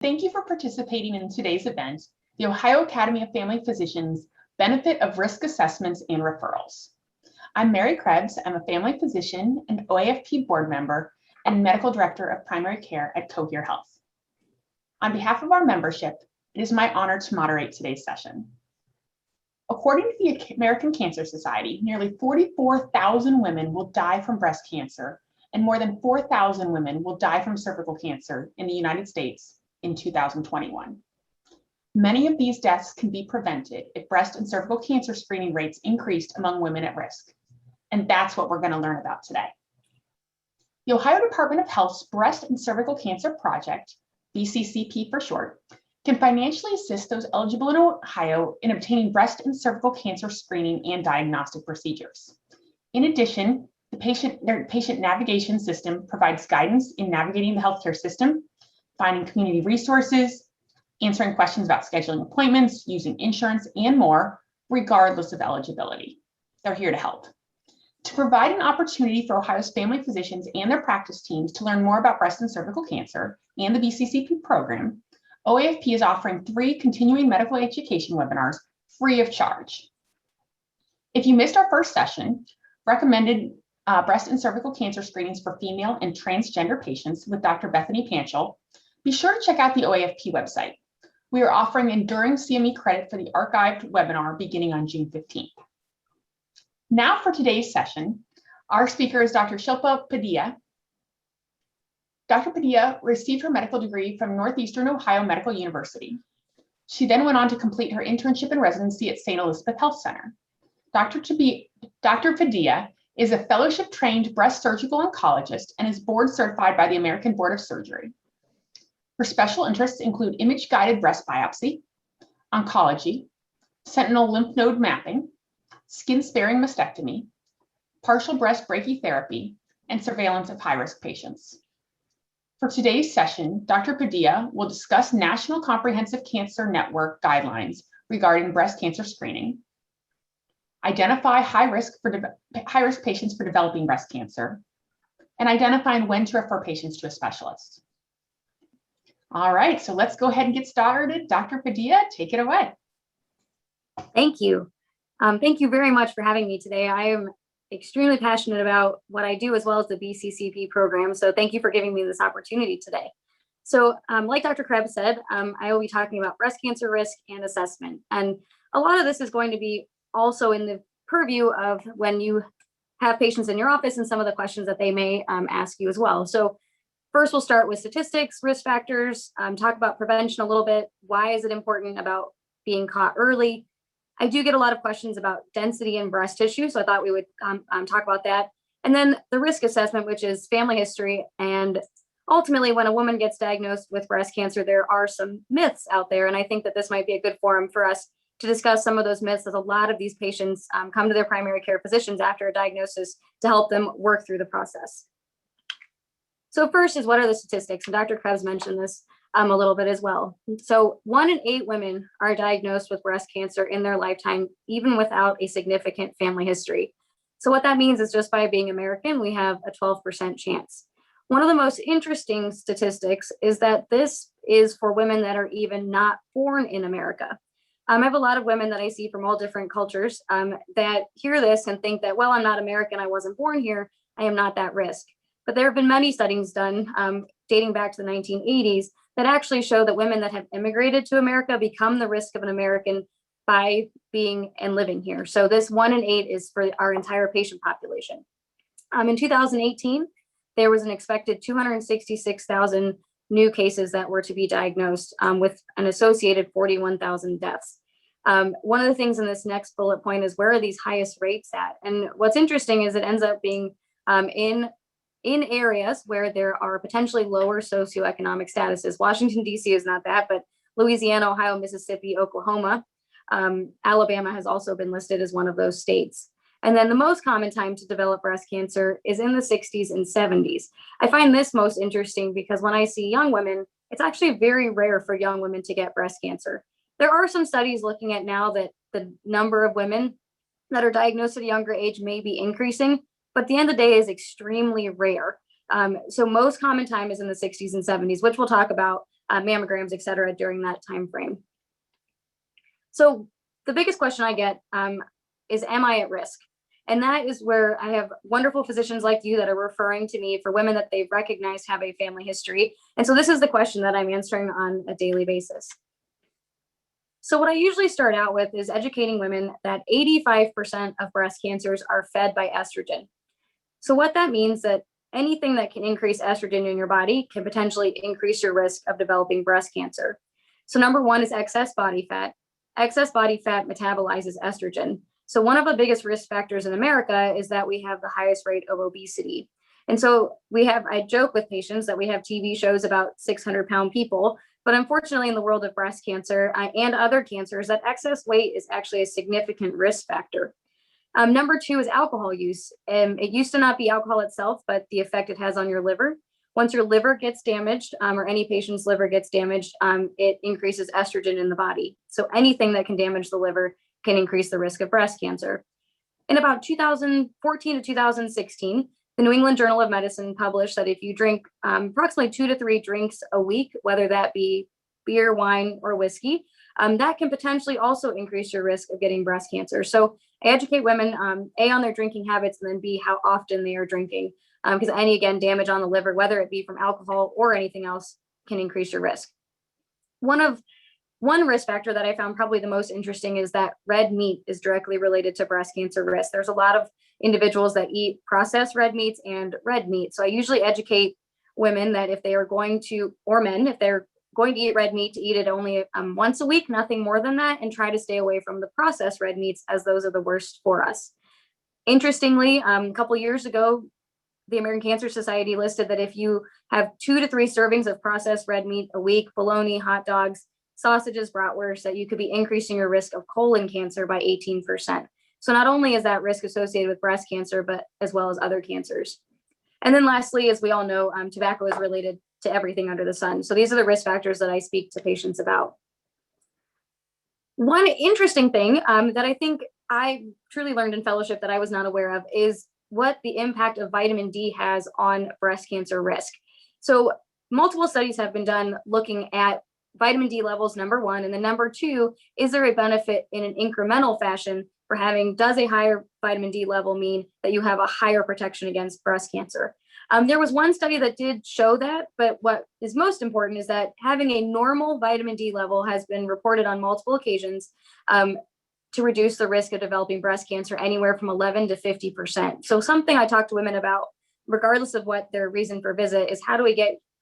Thank you for participating in today's event, the Ohio Academy of Family Physicians Benefit of Risk Assessments and Referrals. I'm Mary Krebs. I'm a family physician and OAFP board member and medical director of primary care at Cohere Health. On behalf of our membership, it is my honor to moderate today's session. According to the American Cancer Society, nearly 44,000 women will die from breast cancer, and more than 4,000 women will die from cervical cancer in the United States in 2021. Many of these deaths can be prevented if breast and cervical cancer screening rates increased among women at risk. And that's what we're going to learn about today. The Ohio Department of Health's Breast and Cervical Cancer Project, BCCP for short, can financially assist those eligible in Ohio in obtaining breast and cervical cancer screening and diagnostic procedures. In addition, their patient navigation system provides guidance in navigating the healthcare system, finding community resources, answering questions about scheduling appointments, using insurance, and more, regardless of eligibility. They're here to help. To provide an opportunity for Ohio's family physicians and their practice teams to learn more about breast and cervical cancer and the BCCP program, OAFP is offering 3 continuing medical education webinars free of charge. If you missed our first session, recommended breast and cervical cancer screenings for female and transgender patients with Dr. Bethany Panchel, be sure to check out the OAFP website. We are offering enduring CME credit for the archived webinar beginning on June 15th. Now for today's session, our speaker is Dr. Shilpa Padia. Dr. Padia received her medical degree from Northeastern Ohio Medical University. She then went on to complete her internship and residency at St. Elizabeth Health Center. Dr. Padia is a fellowship-trained breast surgical oncologist and is board certified by the American Board of Surgery. Her special interests include image-guided breast biopsy, oncology, sentinel lymph node mapping, skin-sparing mastectomy, partial breast brachytherapy, and surveillance of high-risk patients. For today's session, Dr. Padia will discuss National Comprehensive Cancer Network guidelines regarding breast cancer screening, identify high-risk patients for developing breast cancer, and identifying when to refer patients to a specialist. All right, so let's go ahead and get started. Dr. Padia, take it away. Thank you. Thank you very much for having me today. I am extremely passionate about what I do as well as the BCCP program. So thank you for giving me this opportunity today. So like Dr. Krebs said, I will be talking about breast cancer risk and assessment. And a lot of this is going to be also in the purview of when you have patients in your office and some of the questions that they may ask you as well. So first, we'll start with statistics, risk factors, talk about prevention a little bit. Why is it important about being caught early? I do get a lot of questions about density in breast tissue, so I thought we would talk about that. And then the risk assessment, which is family history. And ultimately, when a woman gets diagnosed with breast cancer, there are some myths out there. And I think that this might be a good forum for us to discuss some of those myths, as a lot of these patients come to their primary care physicians after a diagnosis to help them work through the process. So first is, what are the statistics? And Dr. Krebs mentioned this a little bit as well. So 1 in 8 women are diagnosed with breast cancer in their lifetime, even without a significant family history. So what that means is, just by being American, we have a 12% chance. One of the most interesting statistics is that this is for women that are even not born in America. I have a lot of women that I see from all different cultures that hear this and think that, well, I'm not American, I wasn't born here, I am not that risk. But there have been many studies done dating back to the 1980s that actually show that women that have immigrated to America become the risk of an American by being and living here. So this 1 in 8 is for our entire patient population. In 2018, there was an expected 266,000 new cases that were to be diagnosed with an associated 41,000 deaths. One of the things in this next bullet point is, where are these highest rates at? And what's interesting is it ends up being in areas where there are potentially lower socioeconomic statuses. Washington, D.C. is not that, but Louisiana, Ohio, Mississippi, Oklahoma, Alabama has also been listed as one of those states. And then the most common time to develop breast cancer is in the 60s and 70s. I find this most interesting because when I see young women, it's actually very rare for young women to get breast cancer. There are some studies looking at now that the number of women that are diagnosed at a younger age may be increasing, but at the end of the day is extremely rare. So most common time is in the 60s and 70s, which we'll talk about mammograms, et cetera, during that time frame. So the biggest question I get is, am I at risk? And that is where I have wonderful physicians like you that are referring to me for women that they've recognized have a family history. And so this is the question that I'm answering on a daily basis. So what I usually start out with is educating women that 85% of breast cancers are fed by estrogen. So what that means that anything that can increase estrogen in your body can potentially increase your risk of developing breast cancer. So number one is excess body fat. Excess body fat metabolizes estrogen. So one of the biggest risk factors in America is that we have the highest rate of obesity. And so I joke with patients that we have TV shows about 600-pound people, but unfortunately in the world of breast cancer and other cancers, that excess weight is actually a significant risk factor. Number two is alcohol use. It used to not be alcohol itself, but the effect it has on your liver. Once your liver gets damaged, or any patient's liver gets damaged, it increases estrogen in the body. So anything that can damage the liver can increase the risk of breast cancer. In about 2014 to 2016, the New England Journal of Medicine published that if you drink approximately 2 to 3 drinks a week, whether that be beer, wine, or whiskey, that can potentially also increase your risk of getting breast cancer. So I educate women, A, on their drinking habits, and then B, how often they are drinking. Because any, again, damage on the liver, whether it be from alcohol or anything else, can increase your risk. One risk factor that I found probably the most interesting is that red meat is directly related to breast cancer risk. There's a lot of individuals that eat processed red meats and red meat. So I usually educate women that if they are going to, or men, if they're going to eat red meat, to eat it only once a week, nothing more than that, and try to stay away from the processed red meats, as those are the worst for us. Interestingly, a couple years ago, the American Cancer Society listed that if you have 2 to 3 servings of processed red meat a week, bologna, hot dogs, sausages, bratwurst, that you could be increasing your risk of colon cancer by 18%. So not only is that risk associated with breast cancer, but as well as other cancers. And then lastly, as we all know, tobacco is related to everything under the sun. So these are the risk factors that I speak to patients about. One interesting thing that I think I truly learned in fellowship that I was not aware of is what the impact of vitamin D has on breast cancer risk. So multiple studies have been done looking at vitamin D levels, number one, and then number two, is there a benefit in an incremental fashion for does a higher vitamin D level mean that you have a higher protection against breast cancer? There was one study that did show that, but what is most important is that having a normal vitamin D level has been reported on multiple occasions to reduce the risk of developing breast cancer anywhere from 11 to 50%. So something I talk to women about, regardless of what their reason for visit, is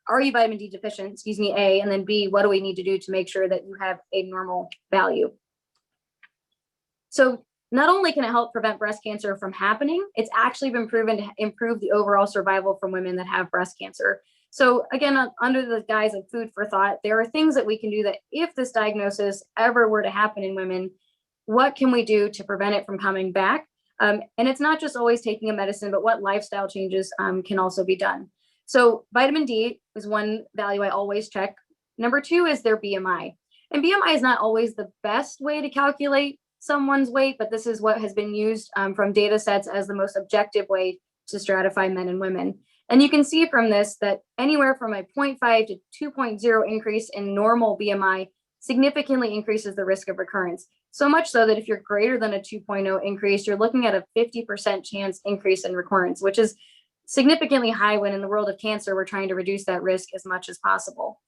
are you vitamin D deficient, A, and then B, what do we need to do to make sure that you have a normal value? So not only can it help prevent breast cancer from happening, it's actually been proven to improve the overall survival from women that have breast cancer. So again, under the guise of food for thought, there are things that we can do that if this diagnosis ever were to happen in women, what can we do to prevent it from coming back? And it's not just always taking a medicine, but what lifestyle changes can also be done. So vitamin D is one value I always check. Number two is their BMI. And BMI is not always the best way to calculate someone's weight, but this is what has been used from data sets as the most objective way to stratify men and women. And you can see from this that anywhere from a 0.5 to 2.0 increase in normal BMI significantly increases the risk of recurrence. So much so that if you're greater than a 2.0 increase, you're looking at a 50% chance increase in recurrence, which is significantly high when in the world of cancer, we're trying to reduce that risk as much as possible.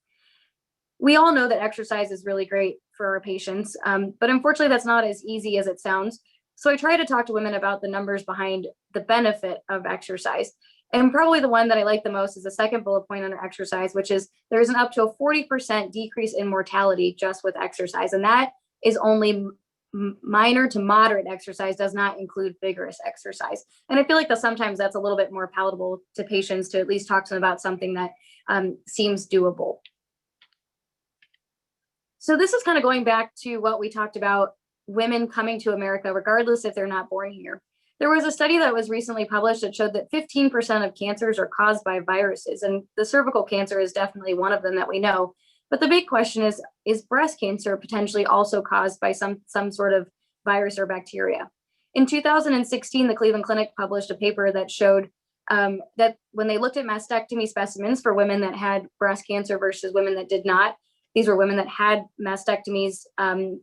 We all know that exercise is really great for our patients, but unfortunately that's not as easy as it sounds. So I try to talk to women about the numbers behind the benefit of exercise. And probably the one that I like the most is the second bullet point under exercise, which is there's an up to a 40% decrease in mortality just with exercise. And that is only minor to moderate exercise, does not include vigorous exercise. And I feel like sometimes that's a little bit more palatable to patients to at least talk to them about something that seems doable. So this is kind of going back to what we talked about, women coming to America, regardless if they're not born here. There was a study that was recently published that showed that 15% of cancers are caused by viruses, and the cervical cancer is definitely one of them that we know. But the big question is breast cancer potentially also caused by some sort of virus or bacteria? In 2016, the Cleveland Clinic published a paper that showed that when they looked at mastectomy specimens for women that had breast cancer versus women that did not, these were women that had mastectomies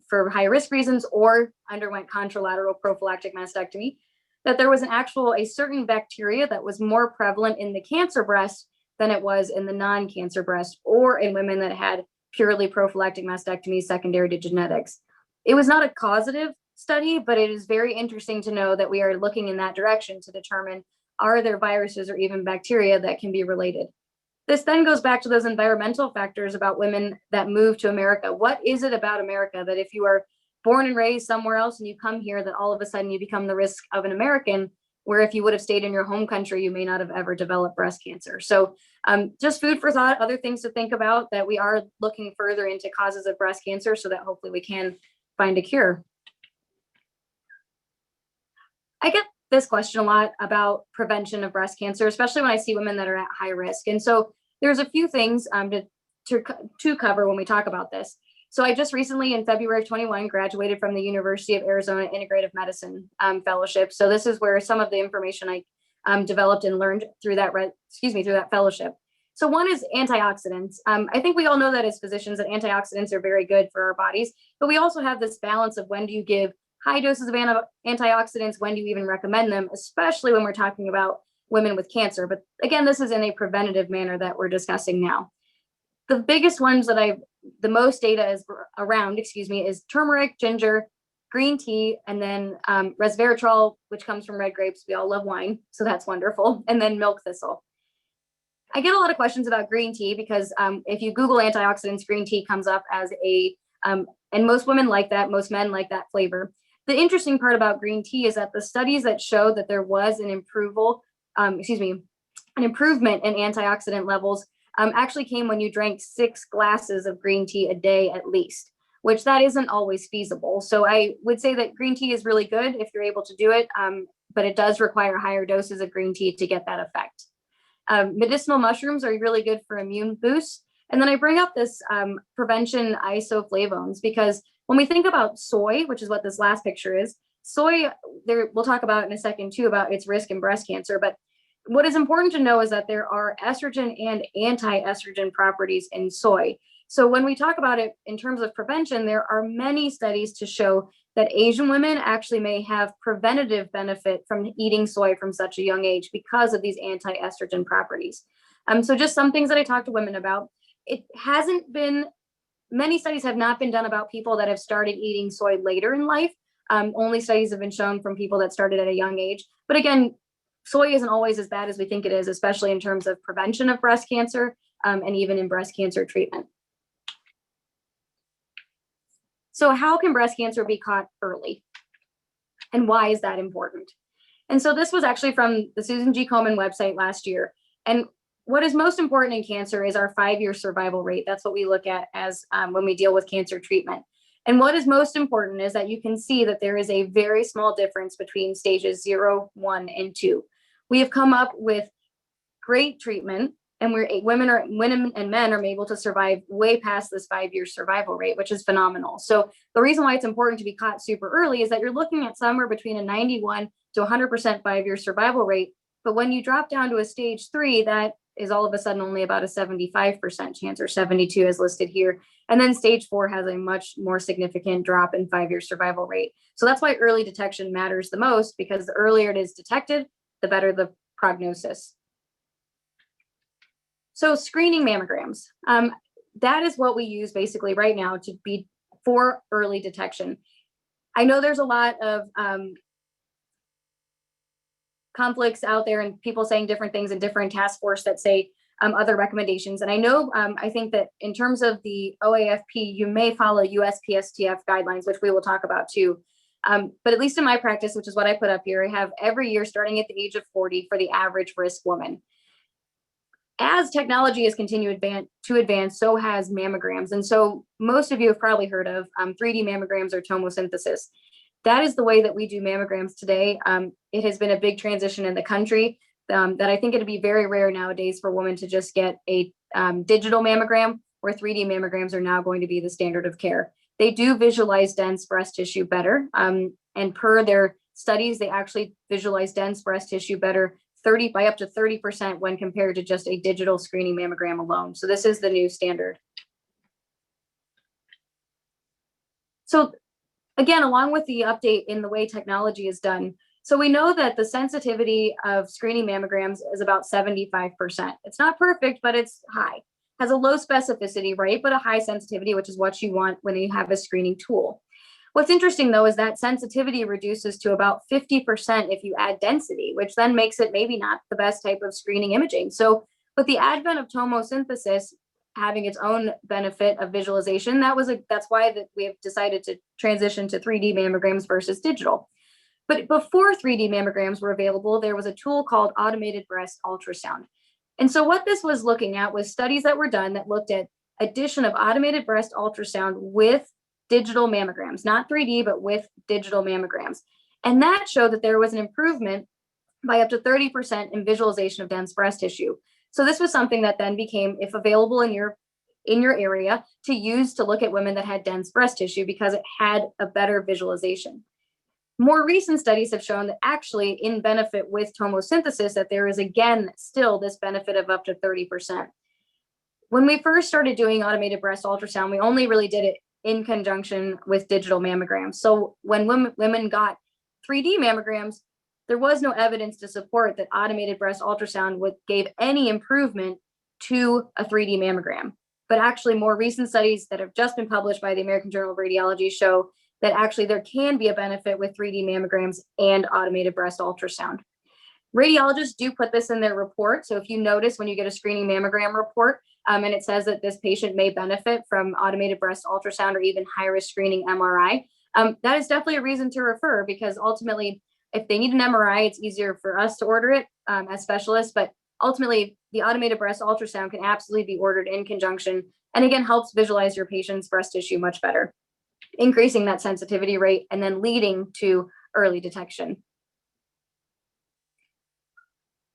for high risk reasons or underwent contralateral prophylactic mastectomy, that there was a certain bacteria that was more prevalent in the cancer breast than it was in the non-cancer breast or in women that had purely prophylactic mastectomy secondary to genetics. It was not a causative study, but it is very interesting to know that we are looking in that direction to determine, are there viruses or even bacteria that can be related? This then goes back to those environmental factors about women that move to America. What is it about America that if you are born and raised somewhere else and you come here, that all of a sudden you become the risk of an American, where if you would have stayed in your home country, you may not have ever developed breast cancer. So just food for thought, other things to think about, that we are looking further into causes of breast cancer so that hopefully we can find a cure. I get this question a lot about prevention of breast cancer, especially when I see women that are at high risk. And so there's a few things to cover when we talk about this. So I just recently in February of 21 graduated from the University of Arizona Integrative Medicine Fellowship. So this is where some of the information I developed and learned through that fellowship. So one is antioxidants. I think we all know that as physicians that antioxidants are very good for our bodies, but we also have this balance of when do you give high doses of antioxidants, when do you even recommend them, especially when we're talking about women with cancer. But again, this is in a preventative manner that we're discussing now. The biggest ones that the most data is around, is turmeric, ginger, green tea, and then resveratrol, which comes from red grapes. We all love wine, so that's wonderful. And then milk thistle. I get a lot of questions about green tea because if you Google antioxidants, green tea comes up as and most women like that, most men like that flavor. The interesting part about green tea is that the studies that showed that there was an improvement in antioxidant levels actually came when you drank 6 glasses of green tea a day at least, which that isn't always feasible. So I would say that green tea is really good if you're able to do it, but it does require higher doses of green tea to get that effect. Medicinal mushrooms are really good for immune boosts. And then I bring up this prevention isoflavones because when we think about soy, which is what this last picture is, soy, we'll talk about in a second too about its risk in breast cancer, but what is important to know is that there are estrogen and anti-estrogen properties in soy. So when we talk about it in terms of prevention, there are many studies to show that Asian women actually may have preventative benefit from eating soy from such a young age because of these anti-estrogen properties. So just some things that I talk to women about. Many studies have not been done about people that have started eating soy later in life. Only studies have been shown from people that started at a young age. But again, soy isn't always as bad as we think it is, especially in terms of prevention of breast cancer and even in breast cancer treatment. So how can breast cancer be caught early? And why is that important? And so this was actually from the Susan G. Komen website last year. And what is most important in cancer is our 5-year survival rate. That's what we look at as when we deal with cancer treatment. And what is most important is that you can see that there is a very small difference between stages 0, 1, and 2. We have come up with great treatment, and women and men are able to survive way past this 5-year survival rate, which is phenomenal. So the reason why it's important to be caught super early is that you're looking at somewhere between a 91 to 100% 5-year survival rate. But when you drop down to a stage 3, that is all of a sudden only about a 75% chance, or 72 as listed here. And then stage 4 has a much more significant drop in 5-year survival rate. So that's why early detection matters the most, because the earlier it is detected, the better the prognosis. So screening mammograms, that is what we use basically right now to be for early detection. I know there's a lot of conflicts out there and people saying different things and different task force that say other recommendations. And I know, I think that in terms of the OAFP, you may follow USPSTF guidelines, which we will talk about too. But at least in my practice, which is what I put up here, I have every year starting at the age of 40 for the average risk woman. As technology has continued to advance, so has mammograms. And so most of you have probably heard of 3D mammograms or tomosynthesis. That is the way that we do mammograms today. It has been a big transition in the country that I think it'd be very rare nowadays for women to just get a digital mammogram, where 3D mammograms are now going to be the standard of care. They do visualize dense breast tissue better. And per their studies, they actually visualize dense breast tissue better by up to 30% when compared to just a digital screening mammogram alone. So this is the new standard. So again, along with the update in the way technology is done, so we know that the sensitivity of screening mammograms is about 75%. It's not perfect, but it's high. Has a low specificity, right? But a high sensitivity, which is what you want when you have a screening tool. What's interesting though is that sensitivity reduces to about 50% if you add density, which then makes it maybe not the best type of screening imaging. So with the advent of tomosynthesis having its own benefit of visualization, that's why we have decided to transition to 3D mammograms versus digital. But before 3D mammograms were available, there was a tool called automated breast ultrasound. And so what this was looking at was studies that were done that looked at addition of automated breast ultrasound with digital mammograms, not 3D, but with digital mammograms. And that showed that there was an improvement by up to 30% in visualization of dense breast tissue. So this was something that then became, if available in your area, to use to look at women that had dense breast tissue because it had a better visualization. More recent studies have shown that actually in benefit with tomosynthesis that there is again still this benefit of up to 30%. When we first started doing automated breast ultrasound, we only really did it in conjunction with digital mammograms. So when women got 3D mammograms, there was no evidence to support that automated breast ultrasound gave any improvement to a 3D mammogram. But actually more recent studies that have just been published by the American Journal of Radiology show that actually there can be a benefit with 3D mammograms and automated breast ultrasound. Radiologists do put this in their report. So if you notice when you get a screening mammogram report and it says that this patient may benefit from automated breast ultrasound or even high-risk screening MRI, that is definitely a reason to refer because ultimately, if they need an MRI, it's easier for us to order it as specialists, but ultimately the automated breast ultrasound can absolutely be ordered in conjunction and again helps visualize your patient's breast tissue much better, increasing that sensitivity rate and then leading to early detection.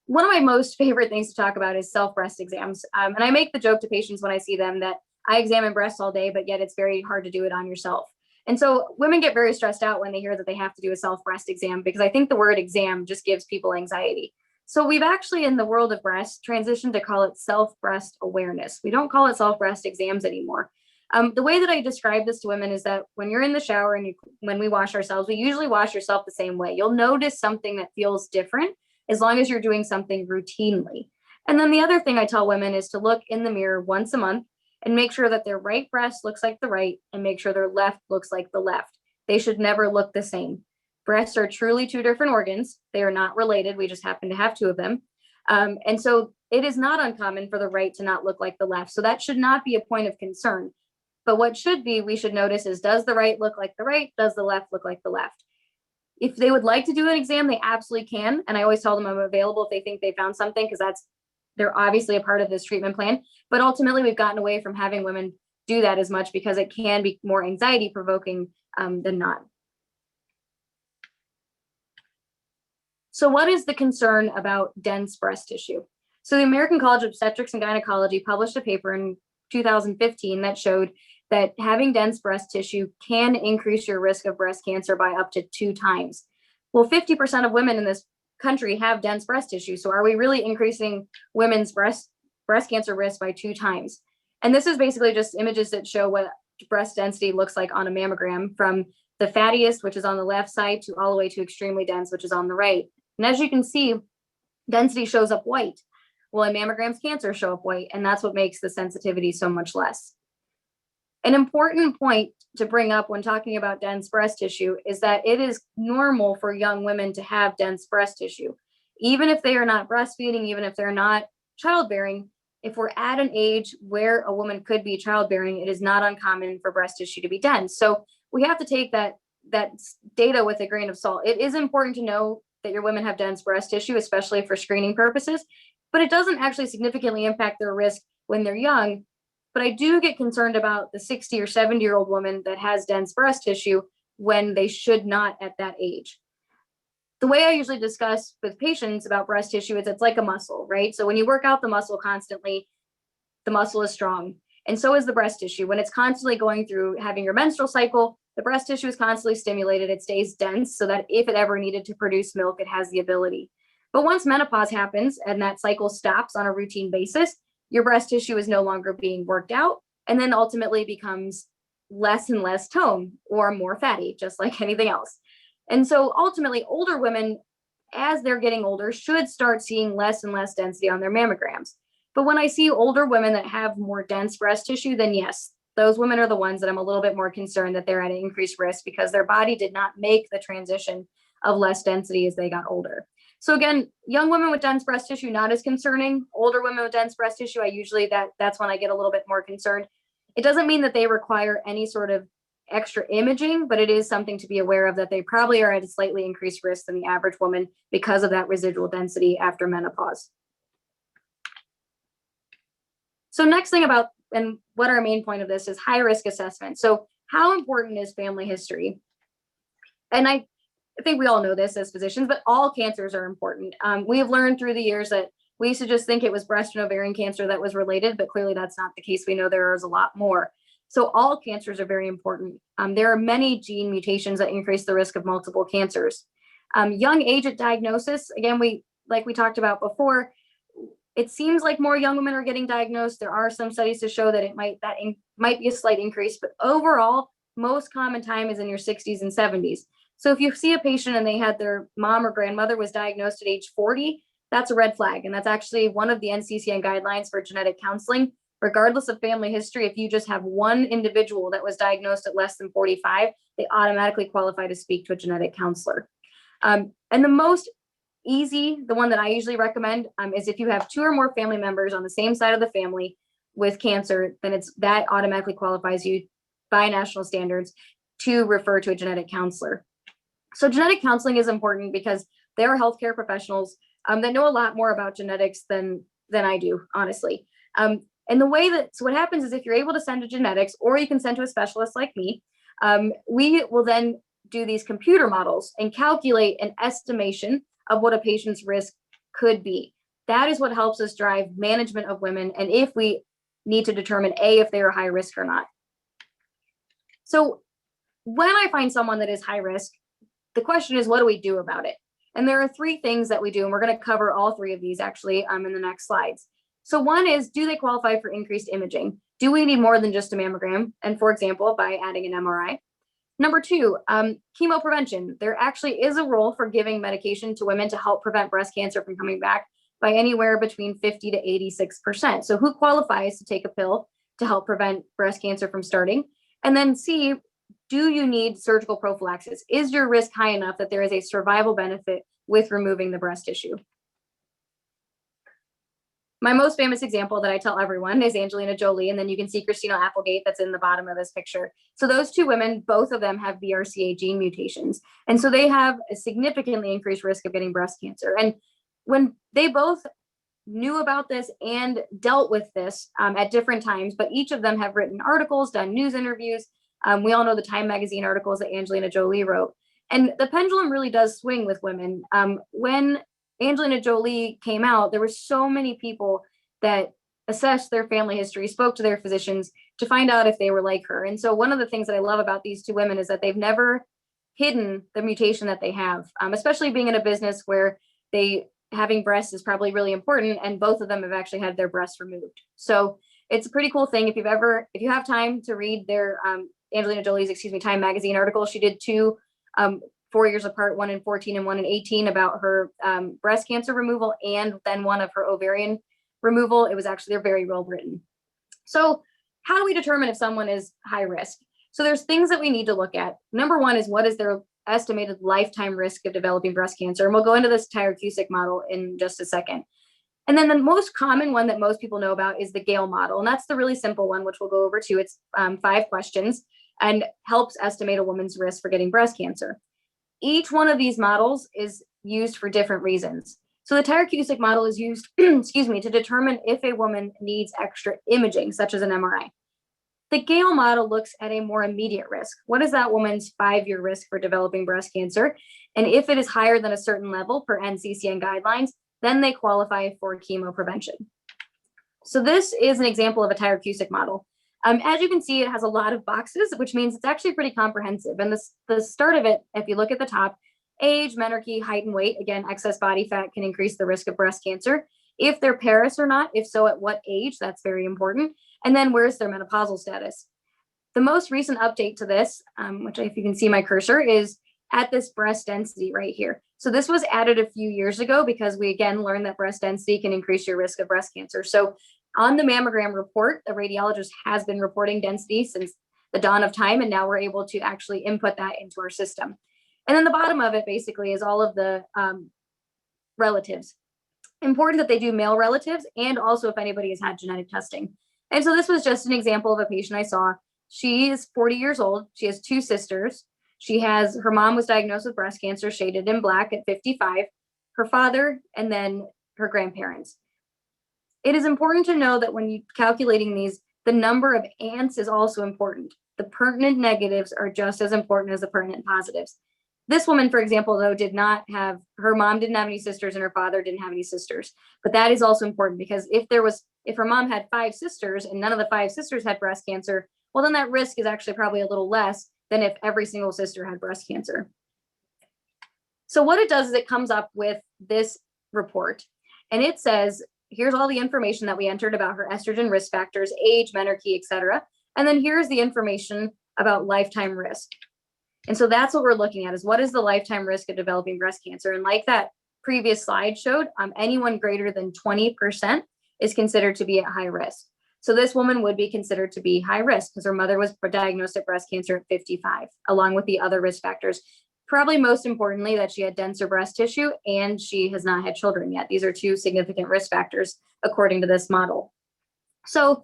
One of my most favorite things to talk about is self-breast exams. And I make the joke to patients when I see them that I examine breasts all day, but yet it's very hard to do it on yourself. And so women get very stressed out when they hear that they have to do a self-breast exam because I think the word exam just gives people anxiety. So we've actually, in the world of breast, transitioned to call it self-breast awareness. We don't call it self-breast exams anymore. The way that I describe this to women is that when you're in the shower and when we wash ourselves, we usually wash yourself the same way. You'll notice something that feels different as long as you're doing something routinely. And then the other thing I tell women is to look in the mirror once a month and make sure that their right breast looks like the right and make sure their left looks like the left. They should never look the same. Breasts are truly two different organs. They are not related. We just happen to have two of them. And so it is not uncommon for the right to not look like the left. So that should not be a point of concern. But what should be, we should notice is, does the right look like the right? Does the left look like the left? If they would like to do an exam, they absolutely can. And I always tell them I'm available if they think they found something, because they're obviously a part of this treatment plan. But ultimately, we've gotten away from having women do that as much because it can be more anxiety provoking than not. So what is the concern about dense breast tissue? So the American College of Obstetrics and Gynecology published a paper in 2015 that showed that having dense breast tissue can increase your risk of breast cancer by up to 2 times. Well, 50% of women in this country have dense breast tissue. So are we really increasing women's breast cancer risk by 2 times? And this is basically just images that show what breast density looks like on a mammogram, from the fattiest, which is on the left side, to all the way to extremely dense, which is on the right. And as you can see, density shows up white. Well, in mammograms, cancers show up white, and that's what makes the sensitivity so much less. An important point to bring up when talking about dense breast tissue is that it is normal for young women to have dense breast tissue. Even if they are not breastfeeding, even if they're not childbearing, if we're at an age where a woman could be childbearing, it is not uncommon for breast tissue to be dense. So we have to take that data with a grain of salt. It is important to know that your women have dense breast tissue, especially for screening purposes, but it doesn't actually significantly impact their risk when they're young. But I do get concerned about the 60 or 70-year-old woman that has dense breast tissue when they should not at that age. The way I usually discuss with patients about breast tissue is it's like a muscle, right? So when you work out the muscle constantly, the muscle is strong. And so is the breast tissue. When it's constantly going through having your menstrual cycle, the breast tissue is constantly stimulated. It stays dense so that if it ever needed to produce milk, it has the ability. But once menopause happens and that cycle stops on a routine basis, your breast tissue is no longer being worked out and then ultimately becomes less and less tone or more fatty, just like anything else. And so ultimately, older women, as they're getting older, should start seeing less and less density on their mammograms. But when I see older women that have more dense breast tissue, then yes, those women are the ones that I'm a little bit more concerned that they're at an increased risk because their body did not make the transition of less density as they got older. So again, young women with dense breast tissue, not as concerning. Older women with dense breast tissue, that's when I get a little bit more concerned. It doesn't mean that they require any sort of extra imaging, but it is something to be aware of that they probably are at a slightly increased risk than the average woman because of that residual density after menopause. So next thing about, and what our main point of this is high risk assessment. So how important is family history? And I think we all know this as physicians, but all cancers are important. We have learned through the years that we used to just think it was breast and ovarian cancer that was related, but clearly that's not the case. We know there is a lot more. So all cancers are very important. There are many gene mutations that increase the risk of multiple cancers. Young age at diagnosis, again, like we talked about before, it seems like more young women are getting diagnosed. There are some studies to show that it might be a slight increase, but overall, most common time is in your 60s and 70s. So if you see a patient and they had their mom or grandmother was diagnosed at age 40, that's a red flag. And that's actually one of the NCCN guidelines for genetic counseling. Regardless of family history, if you just have one individual that was diagnosed at less than 45, they automatically qualify to speak to a genetic counselor. And the most easy, the one that I usually recommend is if you have 2 or more family members on the same side of the family with cancer, then that automatically qualifies you by national standards to refer to a genetic counselor. So genetic counseling is important because there are healthcare professionals that know a lot more about genetics than I do, honestly. And so what happens is if you're able to send to genetics, or you can send to a specialist like me, we will then do these computer models and calculate an estimation of what a patient's risk could be. That is what helps us drive management of women, and if we need to determine if they are high risk or not. So when I find someone that is high risk, the question is, what do we do about it? And there are 3 things that we do, and we're going to cover all 3 of these actually in the next slides. So one is, do they qualify for increased imaging? Do we need more than just a mammogram? And for example, by adding an MRI. Number 2, chemo prevention. There actually is a role for giving medication to women to help prevent breast cancer from coming back by anywhere between 50 to 86%. So who qualifies to take a pill to help prevent breast cancer from starting? And then C, do you need surgical prophylaxis? Is your risk high enough that there is a survival benefit with removing the breast tissue? My most famous example that I tell everyone is Angelina Jolie, and then you can see Christina Applegate that's in the bottom of this picture. So those 2 women, both of them have BRCA gene mutations. And so they have a significantly increased risk of getting breast cancer. And when they both knew about this and dealt with this at different times, but each of them have written articles, done news interviews. We all know the Time magazine articles that Angelina Jolie wrote. And the pendulum really does swing with women. When Angelina Jolie came out, there were so many people that assessed their family history, spoke to their physicians to find out if they were like her. And so one of the things that I love about these 2 women is that they've never hidden the mutation that they have, especially being in a business where having breasts is probably really important, and both of them have actually had their breasts removed. So it's a pretty cool thing. If you have time to read their Angelina Jolie's, Time magazine article, she did 2 4 years apart, one in 14 and one in 18, about her breast cancer removal, and then one of her ovarian removal. They're very well written. So how do we determine if someone is high risk? So there's things that we need to look at. Number 1 is, what is their estimated lifetime risk of developing breast cancer? And we'll go into this Tyrer-Cuzick model in just a second. And then the most common one that most people know about is the Gale model. And that's the really simple one, which we'll go over too. It's 5 questions and helps estimate a woman's risk for getting breast cancer. Each one of these models is used for different reasons. So the Tyrer-Cuzick model is used, to determine if a woman needs extra imaging, such as an MRI. The Gale model looks at a more immediate risk. What is that woman's 5-year risk for developing breast cancer? And if it is higher than a certain level per NCCN guidelines, then they qualify for chemo prevention. So this is an example of a Tyrer-Cuzick model. As you can see, it has a lot of boxes, which means it's actually pretty comprehensive. And the start of it, if you look at the top, age, menarche, height, and weight. Again, excess body fat can increase the risk of breast cancer. If they're parous or not, if so, at what age, that's very important. And then where's their menopausal status? The most recent update to this, which if you can see my cursor, is at this breast density right here. So this was added a few years ago because we again learned that breast density can increase your risk of breast cancer. So on the mammogram report, the radiologist has been reporting density since the dawn of time, and now we're able to actually input that into our system. And then the bottom of it basically is all of the relatives. Important that they do male relatives, and also if anybody has had genetic testing. And so this was just an example of a patient I saw. She is 40 years old. She has 2 sisters. Her mom was diagnosed with breast cancer, shaded in black at 55, her father, and then her grandparents. It is important to know that when you're calculating these, the number of aunts is also important. The pertinent negatives are just as important as the pertinent positives. This woman, for example, though, her mom didn't have any sisters and her father didn't have any sisters. But that is also important because if her mom had 5 sisters and none of the 5 sisters had breast cancer, well, then that risk is actually probably a little less than if every single sister had breast cancer. So what it does is it comes up with this report, and it says, here's all the information that we entered about her estrogen risk factors, age, menarche, etc. And then here's the information about lifetime risk. And so that's what we're looking at, is what is the lifetime risk of developing breast cancer? And like that previous slide showed, anyone greater than 20% is considered to be at high risk. So this woman would be considered to be high risk because her mother was diagnosed at breast cancer at 55, along with the other risk factors. Probably most importantly, that she had denser breast tissue and she has not had children yet. These are 2 significant risk factors according to this model. So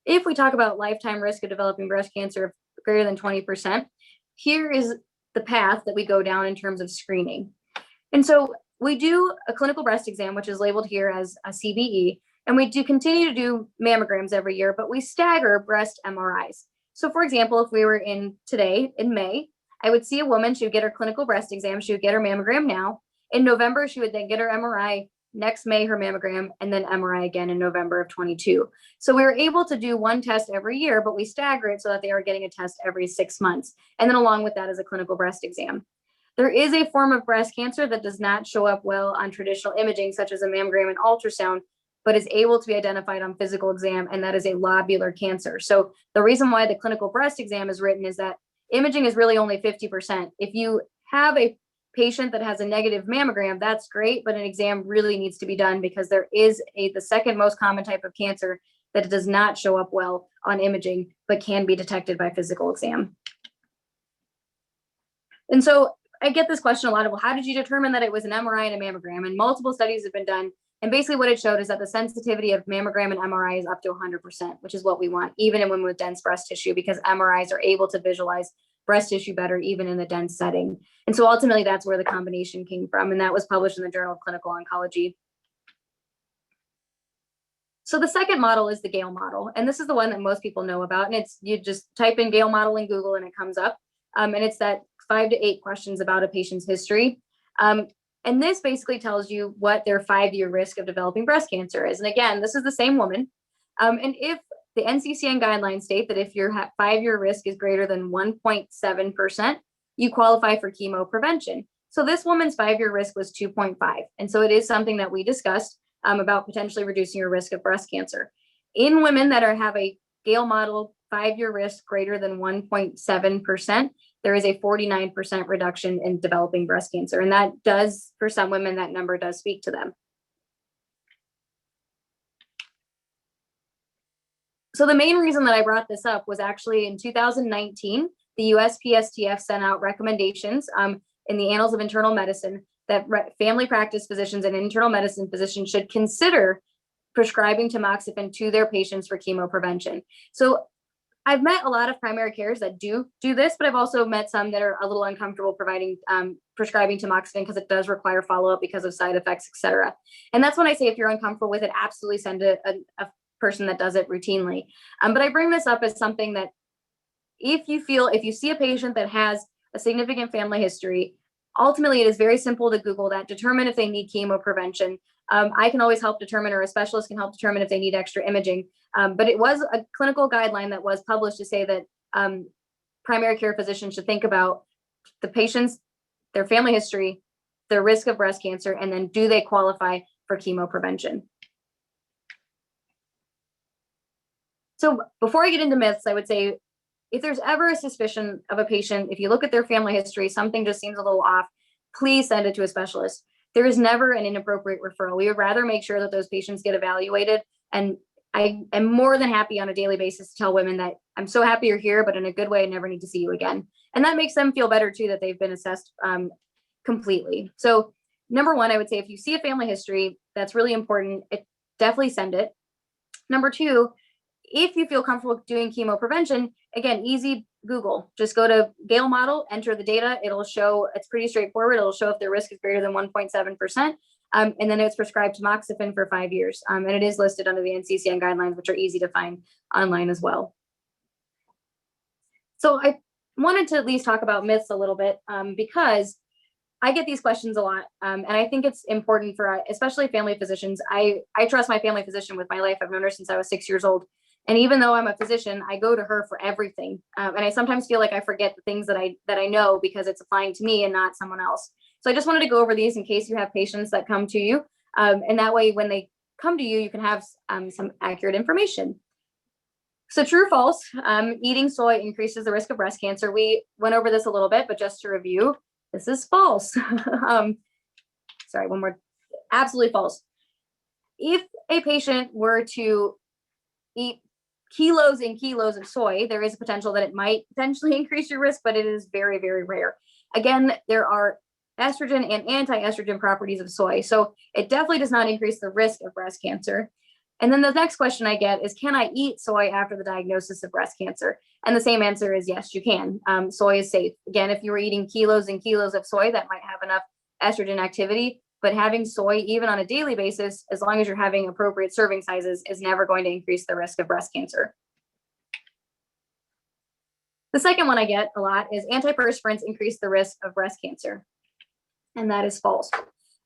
if we talk about lifetime risk of developing breast cancer of greater than 20%, here is the path that we go down in terms of screening. And so we do a clinical breast exam, which is labeled here as a CBE, and we do continue to do mammograms every year, but we stagger breast MRIs. So for example, if we were in May, I would see a woman, she would get her clinical breast exam, she would get her mammogram now. In November, she would then get her MRI, next May, her mammogram, and then MRI again in November of 22. So we were able to do 1 test every year, but we stagger it so that they are getting a test every 6 months. And then along with that is a clinical breast exam. There is a form of breast cancer that does not show up well on traditional imaging, such as a mammogram and ultrasound, but is able to be identified on physical exam, and that is a lobular cancer. So the reason why the clinical breast exam is written is that imaging is really only 50%. If you have a patient that has a negative mammogram, that's great, but an exam really needs to be done because there is the second most common type of cancer that does not show up well on imaging, but can be detected by physical exam. And so I get this question a lot of, well, how did you determine that it was an MRI and a mammogram? And multiple studies have been done. And basically what it showed is that the sensitivity of mammogram and MRI is up to 100%, which is what we want, even in women with dense breast tissue, because MRIs are able to visualize breast tissue better, even in the dense setting. And so ultimately that's where the combination came from. And that was published in the Journal of Clinical Oncology. So the second model is the Gale model. And this is the one that most people know about. And it's, you just type in Gale model in Google and it comes up. And it's that 5 to 8 questions about a patient's history. And this basically tells you what their 5-year risk of developing breast cancer is. And again, this is the same woman. And if the NCCN guidelines state that if your 5-year risk is greater than 1.7%, you qualify for chemo prevention. So this woman's 5-year risk was 2.5. And so it is something that we discussed about potentially reducing your risk of breast cancer. In women that have a Gale model 5-year risk greater than 1.7%, there is a 49% reduction in developing breast cancer. And that does, for some women, that number does speak to them. So the main reason that I brought this up was actually in 2019, the USPSTF sent out recommendations in the Annals of Internal Medicine that family practice physicians and internal medicine physicians should consider prescribing tamoxifen to their patients for chemo prevention. So I've met a lot of primary cares that do this, but I've also met some that are a little uncomfortable prescribing tamoxifen because it does require follow-up because of side effects, et cetera. And that's when I say, if you're uncomfortable with it, absolutely send a person that does it routinely. But I bring this up as something that if you see a patient that has a significant family history, ultimately it is very simple to Google that, determine if they need chemo prevention. I can always help determine, or a specialist can help determine if they need extra imaging. But it was a clinical guideline that was published to say that primary care physicians should think about the patients their family history, their risk of breast cancer, and then do they qualify for chemo prevention? So before I get into myths, I would say if there's ever a suspicion of a patient, if you look at their family history, something just seems a little off, please send it to a specialist. There is never an inappropriate referral. We would rather make sure that those patients get evaluated. And I am more than happy on a daily basis to tell women that I'm so happy you're here, but in a good way, I never need to see you again. And that makes them feel better too, that they've been assessed completely. So number one, I would say if you see a family history, that's really important. Definitely send it. Number two, if you feel comfortable doing chemo prevention, again, easy Google, just go to Gale model, enter the data. It'll show, it's pretty straightforward. It'll show if their risk is greater than 1.7%. And then it's prescribed tamoxifen for 5 years. And it is listed under the NCCN guidelines, which are easy to find online as well. So I wanted to at least talk about myths a little bit because I get these questions a lot. And I think it's important for, especially family physicians. I trust my family physician with my life. I've known her since I was 6 years old. And even though I'm a physician, I go to her for everything. And I sometimes feel like I forget the things that I know because it's applying to me and not someone else. So I just wanted to go over these in case you have patients that come to you. And that way, when they come to you, you can have some accurate information. So true or false, eating soy increases the risk of breast cancer. We went over this a little bit, but just to review, this is false. Sorry, one more. Absolutely false. If a patient were to eat kilos and kilos of soy, there is a potential that it might potentially increase your risk, but it is very, very rare. Again, there are estrogen and anti-estrogen properties of soy, so it definitely does not increase the risk of breast cancer. And then the next question I get is, can I eat soy after the diagnosis of breast cancer? And the same answer is yes, you can. Soy is safe. Again, if you were eating kilos and kilos of soy, that might have enough estrogen activity, but having soy, even on a daily basis, as long as you're having appropriate serving sizes, is never going to increase the risk of breast cancer. The second one I get a lot is antiperspirants increase the risk of breast cancer. And that is false.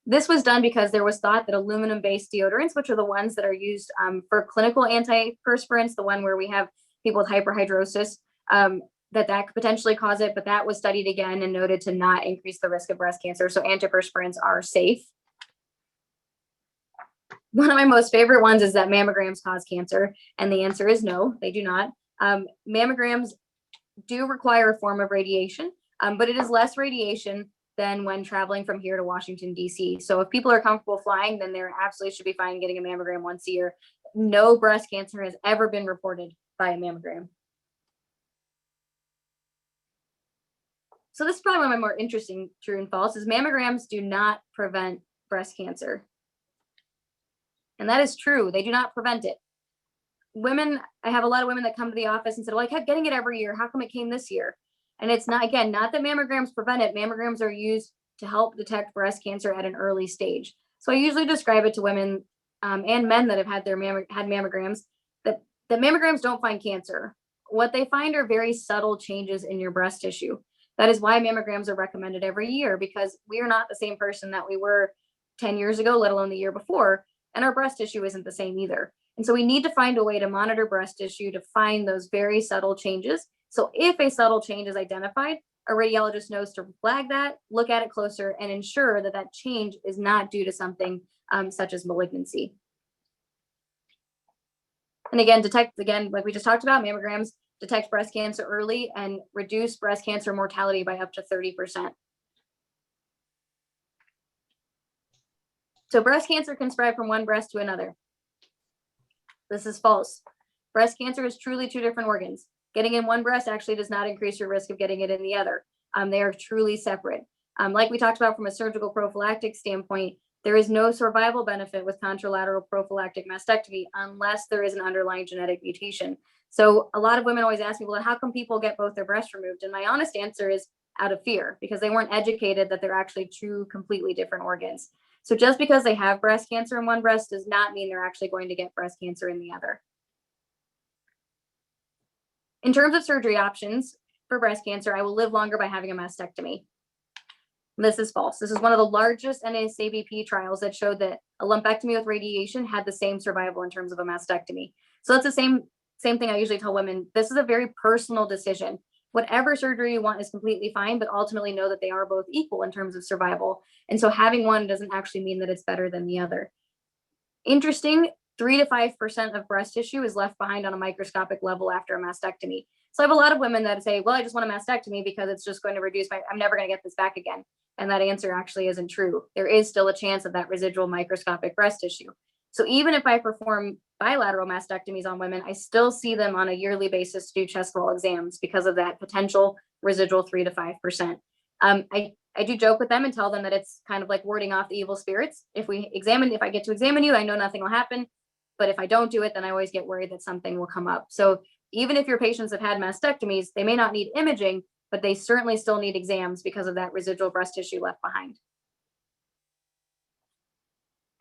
This was done because there was thought that aluminum-based deodorants, which are the ones that are used for clinical antiperspirants, the one where we have people with hyperhidrosis, that could potentially cause it, but that was studied again and noted to not increase the risk of breast cancer. So antiperspirants are safe. One of my most favorite ones is that mammograms cause cancer, and the answer is no, they do not. Mammograms do require a form of radiation, but it is less radiation than when traveling from here to Washington, D.C. So if people are comfortable flying, then they're absolutely should be fine getting a mammogram once a year. No breast cancer has ever been reported by a mammogram. So this is probably one of my more interesting true and false is mammograms do not prevent breast cancer. And that is true. They do not prevent it. Women, I have a lot of women that come to the office and said, well, I kept getting it every year. How come it came this year? And it's not, again, not that mammograms prevent it. Mammograms are used to help detect breast cancer at an early stage. So I usually describe it to women and men that have had mammograms that mammograms don't find cancer. What they find are very subtle changes in your breast tissue. That is why mammograms are recommended every year, because we are not the same person that we were 10 years ago, let alone the year before. And our breast tissue isn't the same either. And so we need to find a way to monitor breast tissue to find those very subtle changes. So if a subtle change is identified, a radiologist knows to flag that, look at it closer, and ensure that that change is not due to something such as malignancy. And again, like we just talked about, mammograms detect breast cancer early and reduce breast cancer mortality by up to 30%. So breast cancer can spread from one breast to another. This is false. Breast cancer is truly two different organs. Getting in one breast actually does not increase your risk of getting it in the other. They are truly separate. Like we talked about from a surgical prophylactic standpoint, there is no survival benefit with contralateral prophylactic mastectomy unless there is an underlying genetic mutation. So a lot of women always ask me, well, how come people get both their breasts removed? And my honest answer is out of fear, because they weren't educated that they're actually two completely different organs. So just because they have breast cancer in one breast does not mean they're actually going to get breast cancer in the other. In terms of surgery options for breast cancer, I will live longer by having a mastectomy. This is false. This is one of the largest NSABP trials that showed that a lumpectomy with radiation had the same survival in terms of a mastectomy. So that's the same thing I usually tell women. This is a very personal decision. Whatever surgery you want is completely fine, but ultimately know that they are both equal in terms of survival. And so having one doesn't actually mean that it's better than the other. Interesting, 3 to 5% of breast tissue is left behind on a microscopic level after a mastectomy. So I have a lot of women that say, well, I just want a mastectomy because it's just going to reduce I'm never going to get this back again. And that answer actually isn't true. There is still a chance of that residual microscopic breast tissue. So even if I perform bilateral mastectomies on women, I still see them on a yearly basis to do chest wall exams because of that potential residual 3 to 5%. I do joke with them and tell them that it's kind of like warding off the evil spirits. If I get to examine you, I know nothing will happen. But if I don't do it, then I always get worried that something will come up. So even if your patients have had mastectomies, they may not need imaging, but they certainly still need exams because of that residual breast tissue left behind.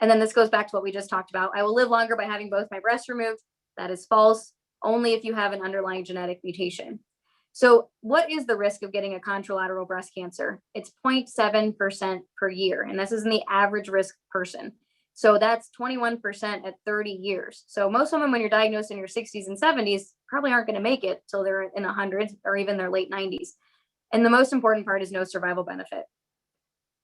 And then this goes back to what we just talked about. I will live longer by having both my breasts removed. That is false, only if you have an underlying genetic mutation. So what is the risk of getting a contralateral breast cancer? It's 0.7% per year, and this is in the average risk person. So that's 21% at 30 years. So most women, when you're diagnosed in your 60s and 70s, probably aren't going to make it till they're in the hundreds or even their late 90s. And the most important part is no survival benefit.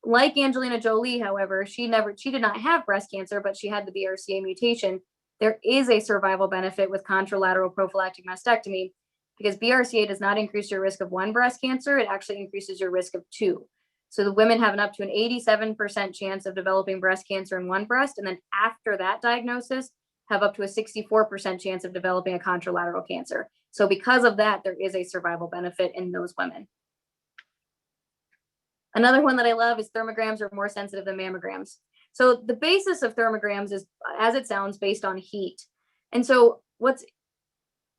Like Angelina Jolie, however, she did not have breast cancer, but she had the BRCA mutation. There is a survival benefit with contralateral prophylactic mastectomy because BRCA does not increase your risk of one breast cancer. It actually increases your risk of two. So the women have up to an 87% chance of developing breast cancer in one breast. And then after that diagnosis, have up to a 64% chance of developing a contralateral cancer. So because of that, there is a survival benefit in those women. Another one that I love is thermograms are more sensitive than mammograms. So the basis of thermograms is, as it sounds, based on heat. And so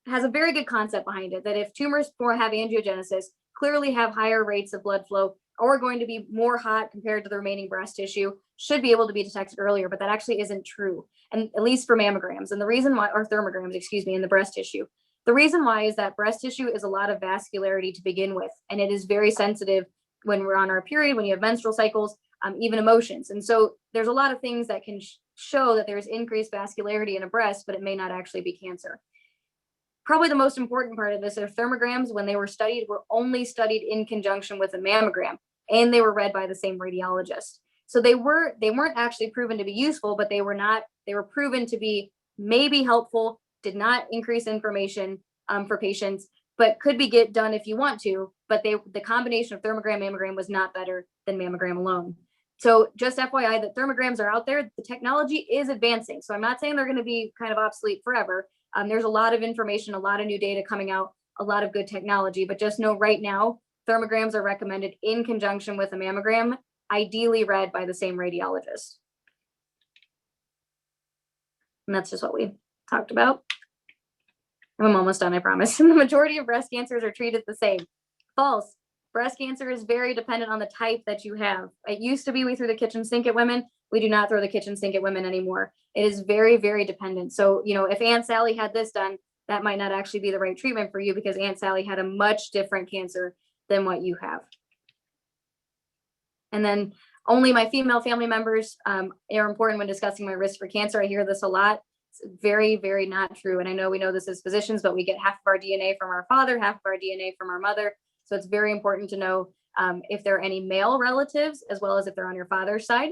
has a very good concept behind it, that if tumors have angiogenesis, clearly have higher rates of blood flow, or going to be more hot compared to the remaining breast tissue, should be able to be detected earlier, but that actually isn't true. And at least for mammograms, and the reason why, or thermograms, excuse me, in the breast tissue. The reason why is that breast tissue is a lot of vascularity to begin with, and it is very sensitive when we're on our period, when you have menstrual cycles, even emotions. And so there's a lot of things that can show that there's increased vascularity in a breast, but it may not actually be cancer. Probably the most important part of this are thermograms, when they were studied, were only studied in conjunction with a mammogram, and they were read by the same radiologist. So they weren't actually proven to be useful, but they were proven to be maybe helpful, did not increase information for patients, but could be get done if you want to. But the combination of thermogram, mammogram was not better than mammogram alone. So just FYI that thermograms are out there. The technology is advancing. So I'm not saying they're going to be kind of obsolete forever. There's a lot of information, a lot of new data coming out, a lot of good technology, but just know right now, thermograms are recommended in conjunction with a mammogram, ideally read by the same radiologist. And that's just what we talked about. I'm almost done, I promise. The majority of breast cancers are treated the same. False. Breast cancer is very dependent on the type that you have. It used to be we threw the kitchen sink at women. We do not throw the kitchen sink at women anymore. It is very, very dependent. So, if Aunt Sally had this done, that might not actually be the right treatment for you because Aunt Sally had a much different cancer than what you have. And then only my female family members are important when discussing my risk for cancer. I hear this a lot. It's very, very not true. And I know we know this as physicians, but we get half of our DNA from our father, half of our DNA from our mother. So it's very important to know if there are any male relatives, as well as if they're on your father's side.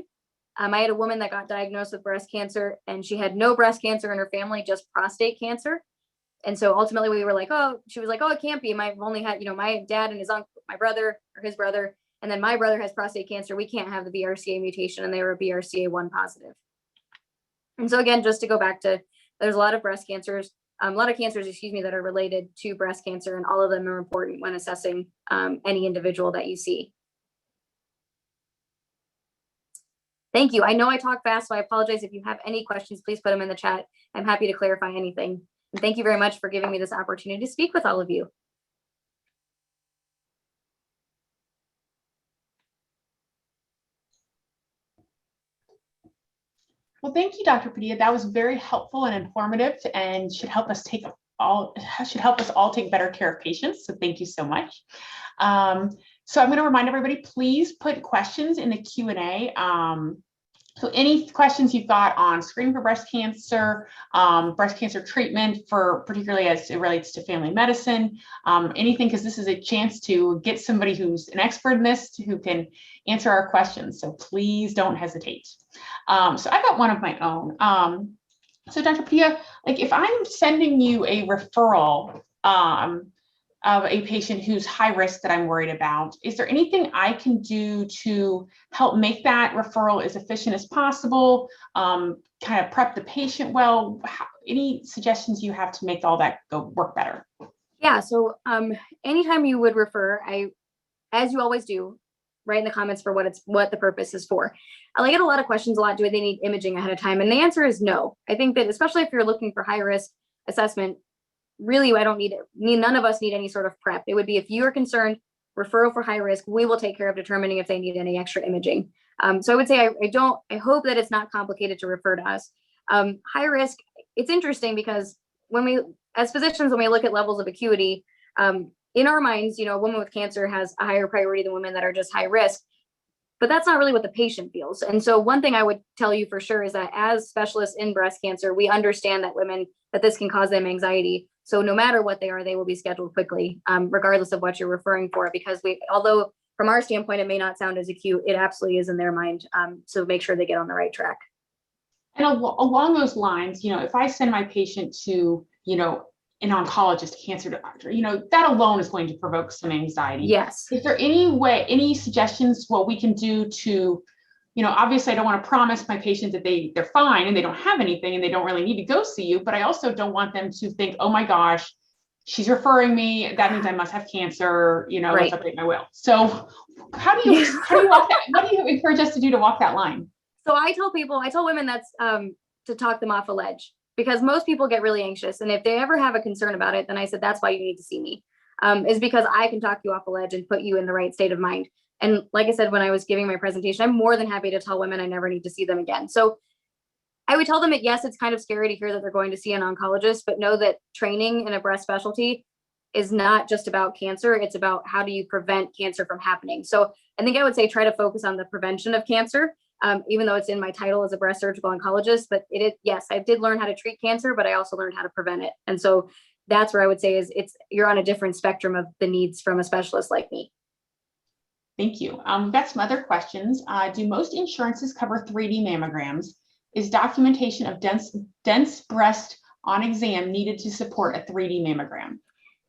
I had a woman that got diagnosed with breast cancer, and she had no breast cancer in her family, just prostate cancer. And so ultimately we were like, she was like, it can't be. I've only had, my dad and his uncle, my brother or his brother, and then my brother has prostate cancer. We can't have the BRCA mutation, and they were BRCA1 positive. And so again, just to go back to, there's a lot of cancers that are related to breast cancer, and all of them are important when assessing any individual that you see. Thank you. I know I talk fast, so I apologize. If you have any questions, please put them in the chat. I'm happy to clarify anything. And thank you very much for giving me this opportunity to speak with all of you. Well, thank you, Dr. Padia. That was very helpful and informative, and should help us all take better care of patients. So thank you so much. So I'm going to remind everybody, please put questions in the Q&A So any questions you've got on screening for breast cancer treatment, for particularly as it relates to family medicine, anything, because this is a chance to get somebody who's an expert in this who can answer our questions. So please don't hesitate. So I got one of my own. So Dr. Padia, like if I'm sending you a referral of a patient who's high risk that I'm worried about, is there anything I can do to help make that referral as efficient as possible? Kind of prep the patient well? Any suggestions you have to make all that work better? Yeah, so anytime you would refer, as you always do, write in the comments for what the purpose is for. I get a lot of questions do they need imaging ahead of time? And the answer is no. I think that especially if you're looking for high risk assessment, really, I don't need it. None of us need any sort of prep. It would be if you are concerned, referral for high risk, we will take care of determining if they need any extra imaging. So I would say I hope that it's not complicated to refer to us. High risk, it's interesting because as physicians, when we look at levels of acuity, in our minds, a woman with cancer has a higher priority than women that are just high risk. But that's not really what the patient feels. And so one thing I would tell you for sure is that as specialists in breast cancer, we understand that this can cause them anxiety. So no matter what they are, they will be scheduled quickly, regardless of what you're referring for, because although from our standpoint, it may not sound as acute, it absolutely is in their mind. So make sure they get on the right track. And along those lines, if I send my patient to, an oncologist, cancer doctor, that alone is going to provoke some anxiety. Yes. Is there any suggestions what we can do to, obviously I don't want to promise my patient that they're fine and they don't have anything and they don't really need to go see you, but I also don't want them to think, oh my gosh, she's referring me, that means I must have cancer, Right. Let's update my will. So how do you walk that? What do you encourage us to do to walk that line? So I tell women that's to talk them off a ledge, because most people get really anxious. And if they ever have a concern about it, then I said, that's why you need to see me, is because I can talk you off a ledge and put you in the right state of mind. And like I said, when I was giving my presentation, I'm more than happy to tell women I never need to see them again. So I would tell them that, yes, it's kind of scary to hear that they're going to see an oncologist, but know that training in a breast specialty is not just about cancer. It's about how do you prevent cancer from happening. So I think I would say try to focus on the prevention of cancer. Even though it's in my title as a breast surgical oncologist, but yes, I did learn how to treat cancer, but I also learned how to prevent it. And so that's where I would say you're on a different spectrum of the needs from a specialist like me. Thank you. Got some other questions. Do most insurances cover 3D mammograms? Is documentation of dense breast on exam needed to support a 3D mammogram?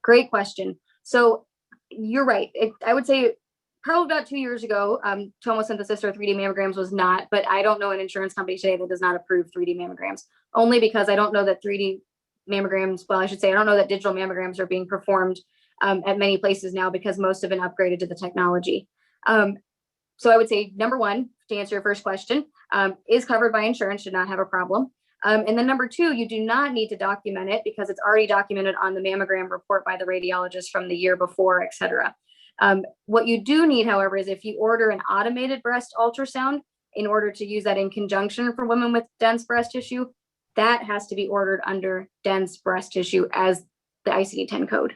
Great question. So you're right. I would say probably about 2 years ago, tomosynthesis or 3D mammograms was not, but I don't know an insurance company today that does not approve 3D mammograms, only because I don't know that 3D mammograms, I don't know that digital mammograms are being performed at many places now, because most have been upgraded to the technology. So I would say, number one, to answer your first question, is covered by insurance, should not have a problem. And then number two, you do not need to document it because it's already documented on the mammogram report by the radiologist from the year before, et cetera. What you do need, however, is if you order an automated breast ultrasound in order to use that in conjunction for women with dense breast tissue, that has to be ordered under dense breast tissue as the ICD-10 code.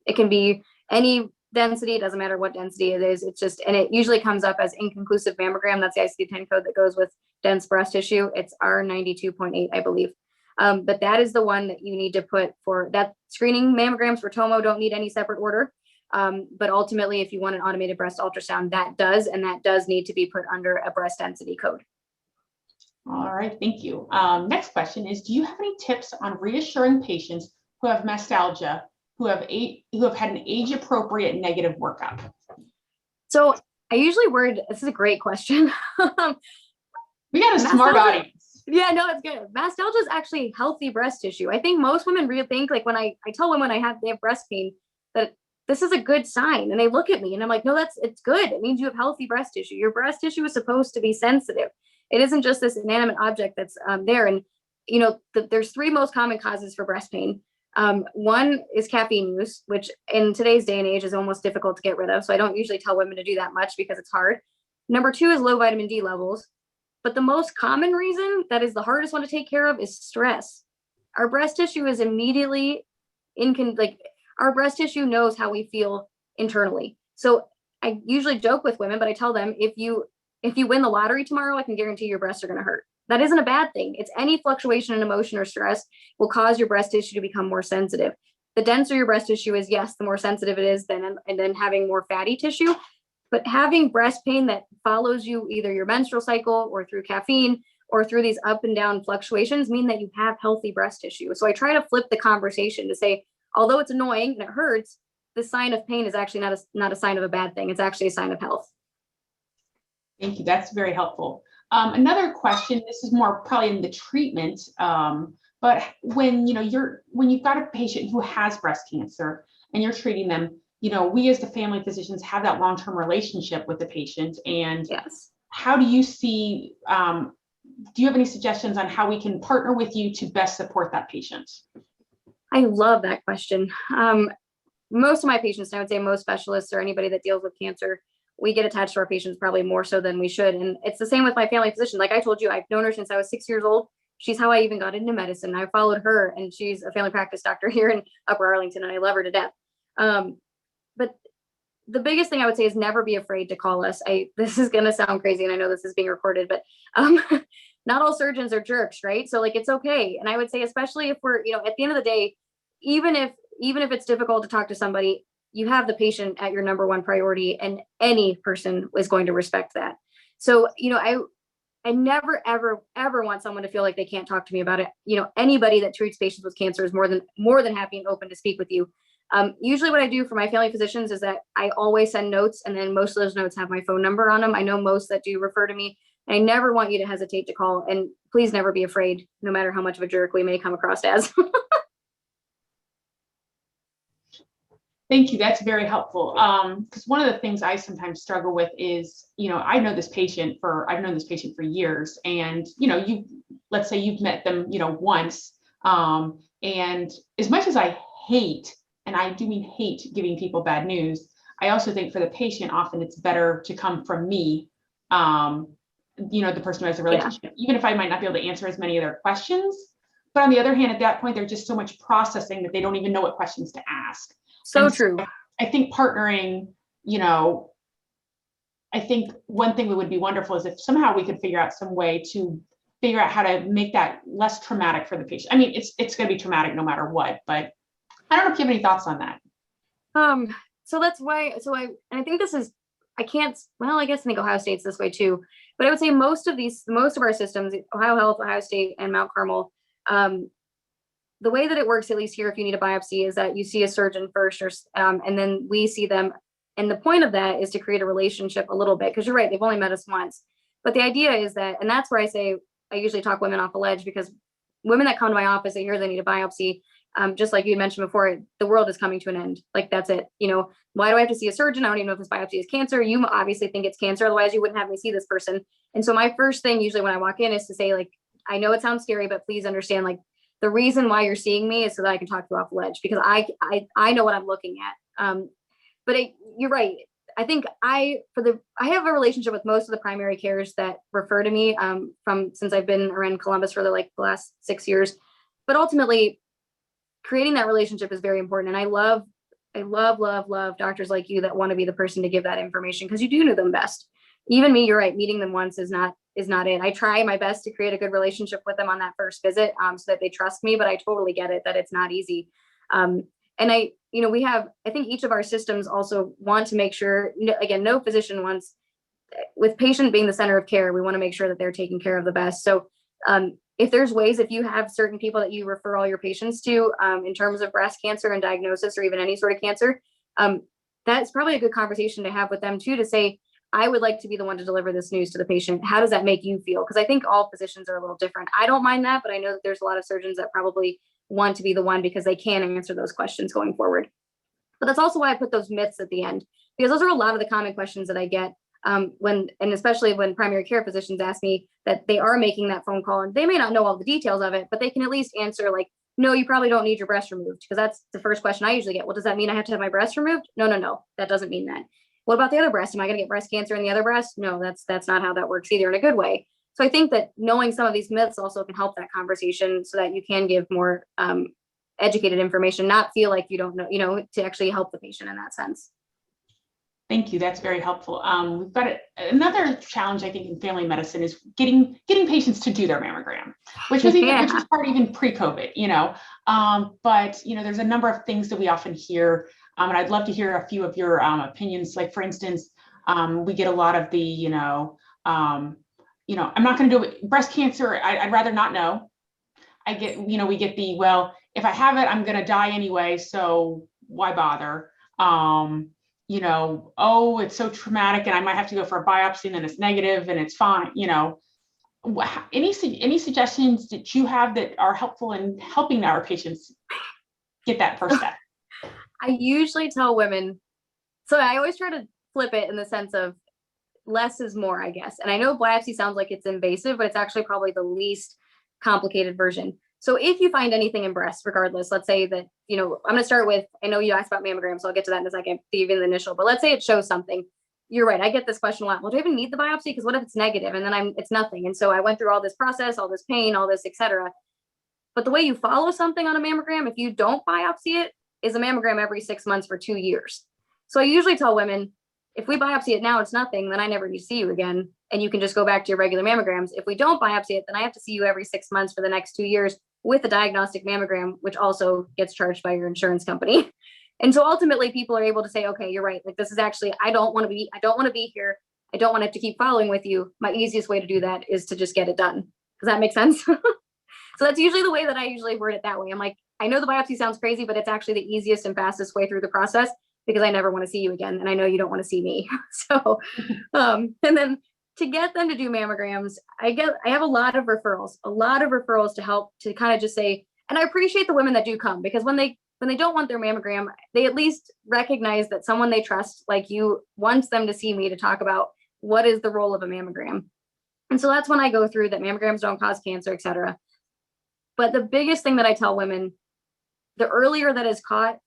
It can be any density, it doesn't matter what density it is. And it usually comes up as inconclusive mammogram. That's the ICD-10 code that goes with dense breast tissue. It's R92.8, I believe. But that is the one that you need to put for that. Screening mammograms for tomo don't need any separate order. But ultimately, if you want an automated breast ultrasound, that does need to be put under a breast density code. All right, thank you. Next question is, do you have any tips on reassuring patients who have mastalgia, who have had an age-appropriate negative workup? So I usually this is a great question. We got a smart audience. Yeah, no, it's good. Mastalgia is actually healthy breast tissue. I think most women really think, like when I tell women they have breast pain, that this is a good sign. And they look at me and I'm like, no, it's good. It means you have healthy breast tissue. Your breast tissue is supposed to be sensitive. It isn't just this inanimate object that's there. And, there's three most common causes for breast pain. One is caffeine use, which in today's day and age is almost difficult to get rid of. So I don't usually tell women to do that much because it's hard. Number two is low vitamin D levels. But the most common reason that is the hardest one to take care of is stress. Our breast tissue is immediately our breast tissue knows how we feel internally. So I usually joke with women, but I tell them, if you if you win the lottery tomorrow, I can guarantee your breasts are going to hurt. That isn't a bad thing. It's any fluctuation in emotion or stress will cause your breast tissue to become more sensitive. The denser your breast tissue is, yes, the more sensitive it is, and then having more fatty tissue. But having breast pain that follows you either your menstrual cycle or through caffeine or through these up and down fluctuations mean that you have healthy breast tissue. So I try to flip the conversation to say, although it's annoying and it hurts, the sign of pain is actually not a sign of a bad thing. It's actually a sign of health. Thank you. That's very helpful. Another question, this is more probably in the treatment, but when you've got a patient who has breast cancer and you're treating them, we as the family physicians have that long-term relationship with the patient. And yes, how do you see, do you have any suggestions on how we can partner with you to best support that patient? I love that question. Most of my patients, and I would say most specialists or anybody that deals with cancer, we get attached to our patients probably more so than we should. And it's the same with my family physician. Like I told you, I've known her since I was 6 years old. She's how I even got into medicine. I followed her, and she's a family practice doctor here in Upper Arlington, and I love her to death. But the biggest thing I would say is never be afraid to call us. This is going to sound crazy, and I know this is being recorded, but not all surgeons are jerks, right? So like, it's okay. And I would say, especially if we're, at the end of the day, even if it's difficult to talk to somebody, you have the patient at your number one priority, and any person is going to respect that. So, I never, ever, ever want someone to feel like they can't talk to me about it. Anybody that treats patients with cancer is more than happy and open to speak with you. Usually what I do for my family physicians is that I always send notes, and then most of those notes have my phone number on them. I know most that do refer to me. I never want you to hesitate to call, and please never be afraid, no matter how much of a jerk we may come across as. Thank you. That's very helpful. Because one of the things I sometimes struggle with is, I've known this patient for years, and let's say you've met them, once, and as much as I hate, and I do mean hate, giving people bad news, I also think for the patient, often it's better to come from me, the person who has a relationship, even if I might not be able to answer as many of their questions. But on the other hand, at that point, there's just so much processing that they don't even know what questions to ask. So true. I think partnering, I think one thing that would be wonderful is if somehow we could figure out some way to figure out how to make that less traumatic for the patient. I mean, it's going to be traumatic no matter what, but I don't know if you have any thoughts on that. So that's why, I think this is, I guess I think Ohio State's this way too, but I would say most of our systems, Ohio Health, Ohio State, and Mount Carmel, the way that it works, at least here, if you need a biopsy, is that you see a surgeon first, and then we see them. And the point of that is to create a relationship a little bit, because you're right, they've only met us once. But the idea is that, and that's where I say, I usually talk women off a ledge, because women that come to my office, they hear they need a biopsy. Just like you mentioned before, the world is coming to an end. Like, that's it. Why do I have to see a surgeon? I don't even know if this biopsy is cancer. You obviously think it's cancer. Otherwise, you wouldn't have me see this person. And so my first thing usually when I walk in is to say, like, I know it sounds scary, but please understand, like, the reason why you're seeing me is so that I can talk to you off the ledge, because I know what I'm looking at. But you're right. I think I have a relationship with most of the primary cares that refer to me since I've been around Columbus for the last 6 years. But ultimately, creating that relationship is very important. And I love doctors like you that want to be the person to give that information, because you do know them best. Even me, you're right, meeting them once is not it. I try my best to create a good relationship with them on that first visit, so that they trust me, but I totally get it that it's not easy. And I think each of our systems also want to make sure, again, no physician wants, with patient being the center of care, we want to make sure that they're taken care of the best. So if there's ways, if you have certain people that you refer all your patients to in terms of breast cancer and diagnosis, or even any sort of cancer, that's probably a good conversation to have with them too, to say, I would like to be the one to deliver this news to the patient. How does that make you feel? Because I think all physicians are a little different. I don't mind that, but I know that there's a lot of surgeons that probably want to be the one, because they can answer those questions going forward. But that's also why I put those myths at the end, because those are a lot of the common questions that I get and especially when primary care physicians ask me that they are making that phone call, and they may not know all the details of it, but they can at least answer, like, no, you probably don't need your breast removed, because that's the first question I usually get. Well, does that mean I have to have my breast removed? No, that doesn't mean that. What about the other breast? Am I going to get breast cancer in the other breast? No, that's not how that works either, in a good way. So I think that knowing some of these myths also can help that conversation, so that you can give more educated information, not feel like you don't know, to actually help the patient in that sense. Thank you. That's very helpful. We've got another challenge, I think, in family medicine is getting patients to do their mammogram, which was hard even pre-COVID, but there's a number of things that we often hear, and I'd love to hear a few of your opinions. Like, for instance, we get a lot of the, I'm not going to do it. Breast cancer, I'd rather not know. We get the, well, if I have it, I'm going to die anyway, so why bother? Oh, it's so traumatic and I might have to go for a biopsy and then it's negative and it's fine. Any suggestions that you have that are helpful in helping our patients get that first step? I usually tell women, so I always try to flip it in the sense of less is more, I guess. And I know biopsy sounds like it's invasive, but it's actually probably the least complicated version. So if you find anything in breast, regardless, let's say that, I'm going to start with, I know you asked about mammograms, so I'll get to that in a second, even the initial, but let's say it shows something. You're right. I get this question a lot. Well, do I even need the biopsy? Because what if it's negative? And then it's nothing. And so I went through all this process, all this pain, all this, et cetera. But the way you follow something on a mammogram, if you don't biopsy it, is a mammogram every 6 months for 2 years. So I usually tell women, if we biopsy it now, it's nothing, then I never need to see you again. And you can just go back to your regular mammograms. If we don't biopsy it, then I have to see you every 6 months for the next 2 years with a diagnostic mammogram, which also gets charged by your insurance company. And so ultimately people are able to say, okay, you're right. Like, this is actually, I don't want to be here. I don't want to have to keep following with you. My easiest way to do that is to just get it done. Does that make sense? So that's usually the way that I usually word it that way. I'm like, I know the biopsy sounds crazy, but it's actually the easiest and fastest way through the process because I never want to see you again. And I know you don't want to see me. So, and then to get them to do mammograms, I have a lot of referrals to help to kind of just say, and I appreciate the women that do come, because when they don't want their mammogram, they at least recognize that someone they trust, like you, wants them to see me to talk about what is the role of a mammogram. And so that's when I go through that mammograms don't cause cancer, et cetera. But the biggest thing that I tell women, the earlier that is caught,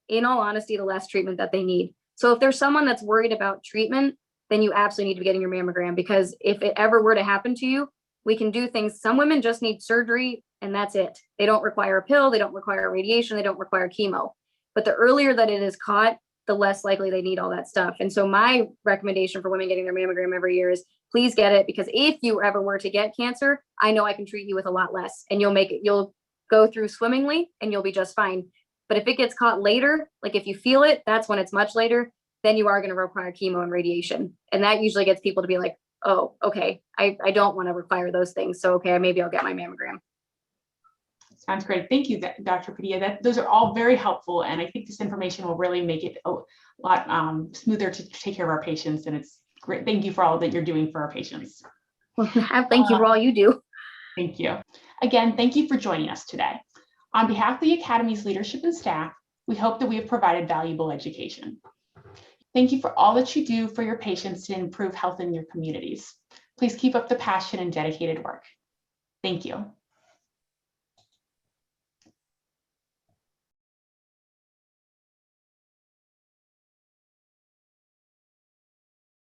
in all honesty, the less treatment that they need. So if there's someone that's worried about treatment, then you absolutely need to be getting your mammogram, because if it ever were to happen to you, we can do things. Some women just need surgery and that's it. They don't require a pill. They don't require radiation. They don't require chemo. But the earlier that it is caught, the less likely they need all that stuff. And so my recommendation for women getting their mammogram every year is please get it, because if you ever were to get cancer, I know I can treat you with a lot less, and you'll go through swimmingly and you'll be just fine. But if it gets caught later, like if you feel it, that's when it's much later, then you are going to require chemo and radiation. And that usually gets people to be like, oh, okay, I don't want to require those things. So, okay, maybe I'll get my mammogram. Sounds great. Thank you, Dr. Padia. Those are all very helpful. And I think this information will really make it a lot smoother to take care of our patients. And it's great. Thank you for all that you're doing for our patients. Well, thank you for all you do. Thank you. Again, thank you for joining us today. On behalf of the Academy's leadership and staff, we hope that we have provided valuable education. Thank you for all that you do for your patients to improve health in your communities. Please keep up the passion and dedicated work. Thank you.